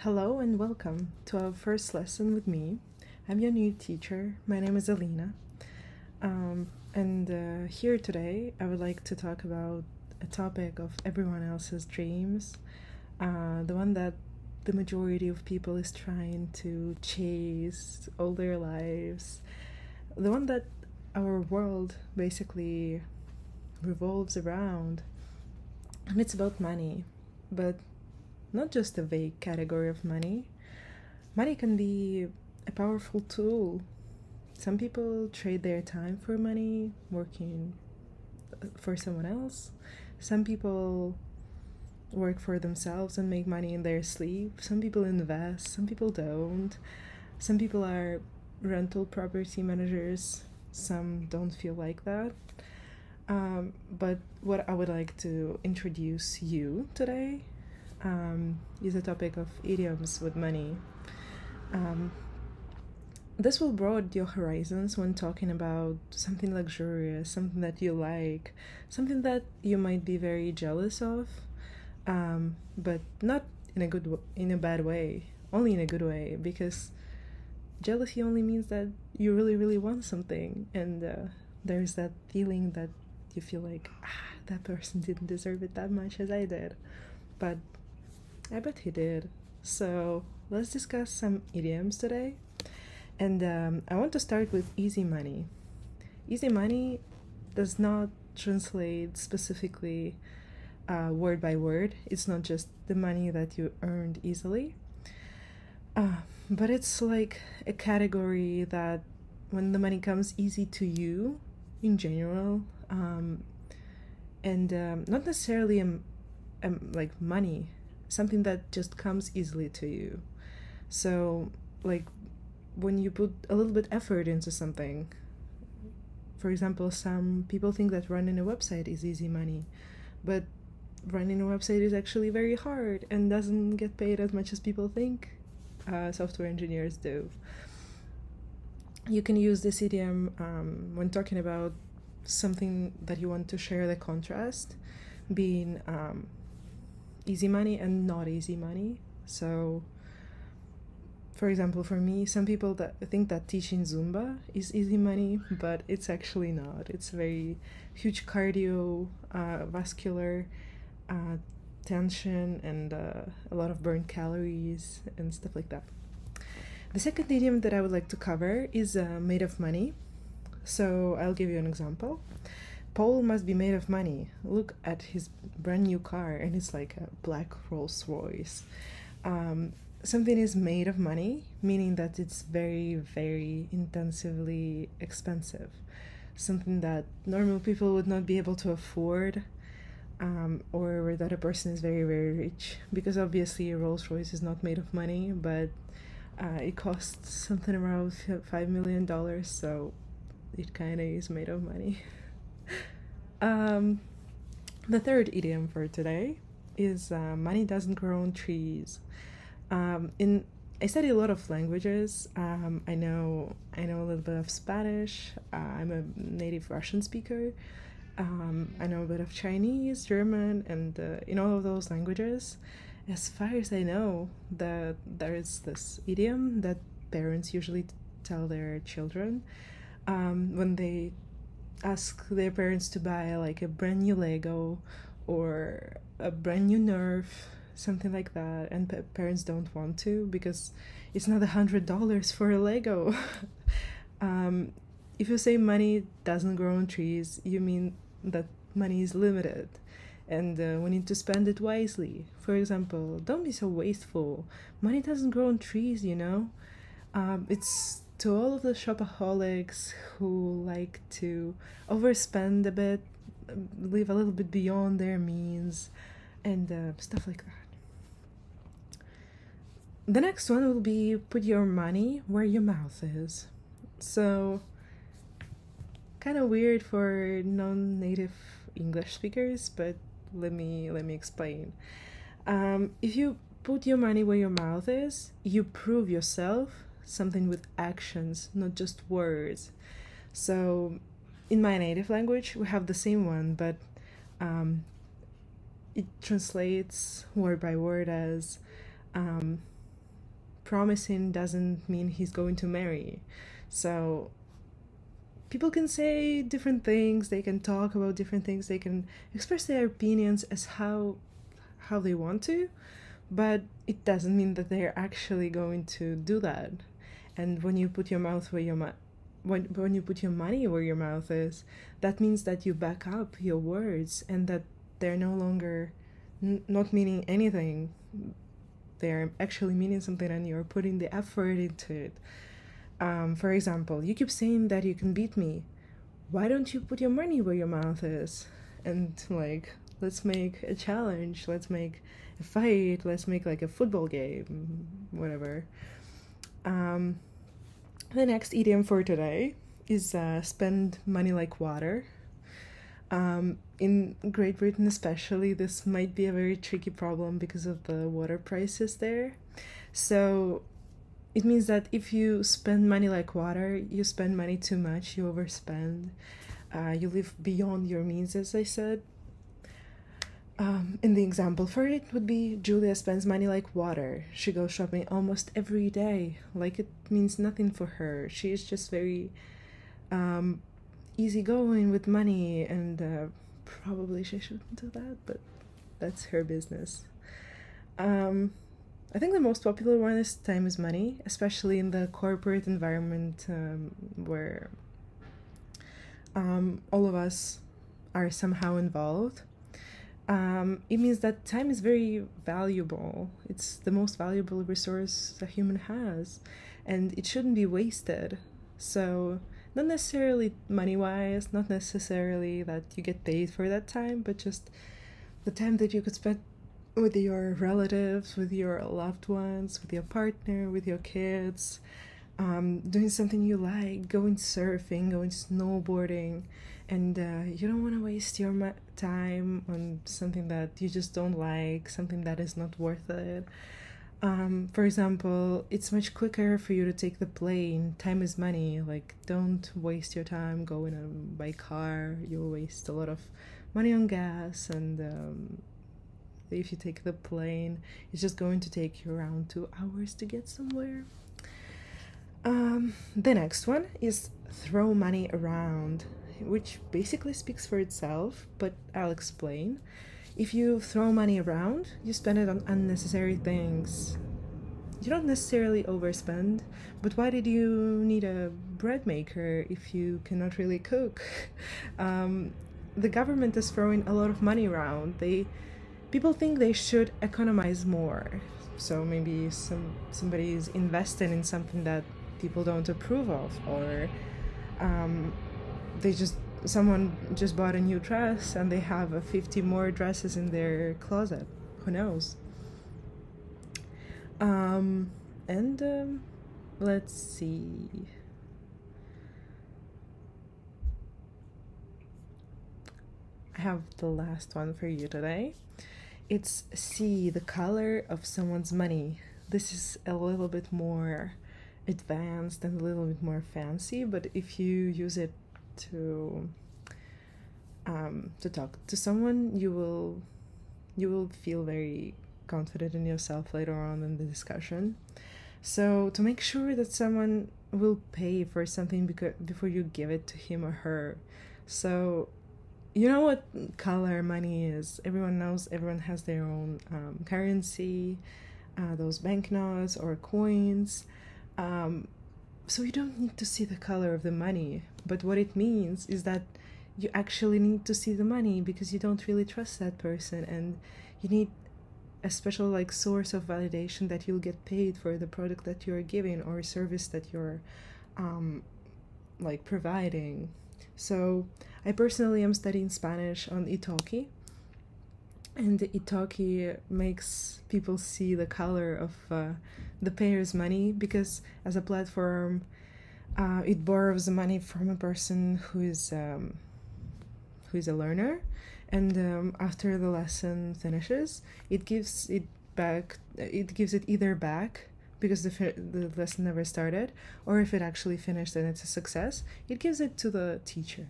Hello and welcome to our first lesson with me. I'm your new teacher. My name is Alina. And here today, I would like to talk about a topic of everyone else's dreams, the one that the majority of people is trying to chase all their lives, the one that our world basically revolves around. And it's about money, but not just a vague category of money. Money can be a powerful tool. Some people trade their time for money, working for someone else. Some people work for themselves and make money in their sleep. Some people invest, some people don't. Some people are rental property managers, some don't feel like that. But what I would like to introduce you today is a topic of idioms with money. This will broaden your horizons when talking about something luxurious, something that you like, something that you might be very jealous of, but not in a bad way, only in a good way, because jealousy only means that you really, really want something, and there's that feeling that you feel like, that person didn't deserve it that much as I did, but I bet he did. So let's discuss some idioms today. And I want to start with easy money. Easy money does not translate specifically word by word. It's not just the money that you earned easily. But it's like a category that when the money comes easy to you in general, and not necessarily like money, something that just comes easily to you. So like when you put a little bit effort into something, for example, some people think that running a website is easy money, but running a website is actually very hard and doesn't get paid as much as people think software engineers do. You can use this idiom when talking about something that you want to share the contrast, being easy money and not easy money. So for example, for me, some people that think that teaching Zumba is easy money, but it's actually not. It's very huge cardio, vascular tension, and a lot of burnt calories and stuff like that. The second idiom that I would like to cover is made of money. So I'll give you an example. Paul must be made of money. Look at his brand new car, and it's like a black Rolls Royce. Something is made of money, meaning that it's very, very intensively expensive. Something that normal people would not be able to afford, or that a person is very, very rich. Because obviously a Rolls Royce is not made of money, but it costs something around $5 million, so it kind of is made of money. The third idiom for today is money doesn't grow on trees. I study a lot of languages. I know a little bit of Spanish. I'm a native Russian speaker. I know a bit of Chinese, German, and in all of those languages, as far as I know, that there is this idiom that parents usually tell their children when they ask their parents to buy like a brand new Lego or a brand new Nerf, something like that, and parents don't want to because it's not $100 for a Lego. If you say money doesn't grow on trees, you mean that money is limited, and we need to spend it wisely. For example, don't be so wasteful. Money doesn't grow on trees, you know. It's to all of the shopaholics who like to overspend a bit, live a little bit beyond their means, and stuff like that. The next one will be put your money where your mouth is. So, kind of weird for non-native English speakers, but let me explain. If you put your money where your mouth is, you prove yourself something with actions, not just words. So, in my native language, we have the same one, but it translates word by word as promising doesn't mean he's going to marry. So people can say different things, they can talk about different things, they can express their opinions as how they want to, but it doesn't mean that they're actually going to do that. And when you put your mouth where your when you put your money where your mouth is, that means that you back up your words and that they're no longer not meaning anything. They're actually meaning something and you're putting the effort into it. For example, you keep saying that you can beat me. Why don't you put your money where your mouth is? And like, let's make a challenge. Let's make a fight. Let's make like a football game, whatever. The next idiom for today is spend money like water. In Great Britain especially, this might be a very tricky problem because of the water prices there. So it means that if you spend money like water, you spend money too much, you overspend, you live beyond your means, as I said. And the example for it would be Julia spends money like water. She goes shopping almost every day, like it means nothing for her. She is just very easygoing with money, and probably she shouldn't do that, but that's her business. I think the most popular one is time is money, especially in the corporate environment where all of us are somehow involved. It means that time is very valuable. It's the most valuable resource a human has, and it shouldn't be wasted. So, not necessarily money-wise, not necessarily that you get paid for that time, but just the time that you could spend with your relatives, with your loved ones, with your partner, with your kids, doing something you like, going surfing, going snowboarding, and you don't want to waste your time on something that you just don't like, something that is not worth it. For example, it's much quicker for you to take the plane. Time is money. Like, don't waste your time going by car. You'll waste a lot of money on gas, and if you take the plane, it's just going to take you around 2 hours to get somewhere. The next one is throw money around, which basically speaks for itself, but I'll explain. If you throw money around, you spend it on unnecessary things. You don't necessarily overspend, but why did you need a bread maker if you cannot really cook? The government is throwing a lot of money around. People think they should economize more. So maybe somebody is investing in something that people don't approve of, or someone just bought a new dress and they have 50 more dresses in their closet. Who knows? Let's see. I have the last one for you today. It's see the color of someone's money. This is a little bit more advanced and a little bit more fancy, but if you use it to talk to someone, you will feel very confident in yourself later on in the discussion. So to make sure that someone will pay for something before you give it to him or her. So you know what color money is. Everyone knows, everyone has their own currency, those banknotes or coins. So you don't need to see the color of the money, but what it means is that you actually need to see the money because you don't really trust that person, and you need a special source of validation that you'll get paid for the product that you're giving or service that you're providing. So I personally am studying Spanish on Italki, and Italki makes people see the color of the payer's money, because as a platform it borrows the money from a person who is a learner, and after the lesson finishes, it gives it either back because the lesson never started, or if it actually finished and it's a success, it gives it to the teacher.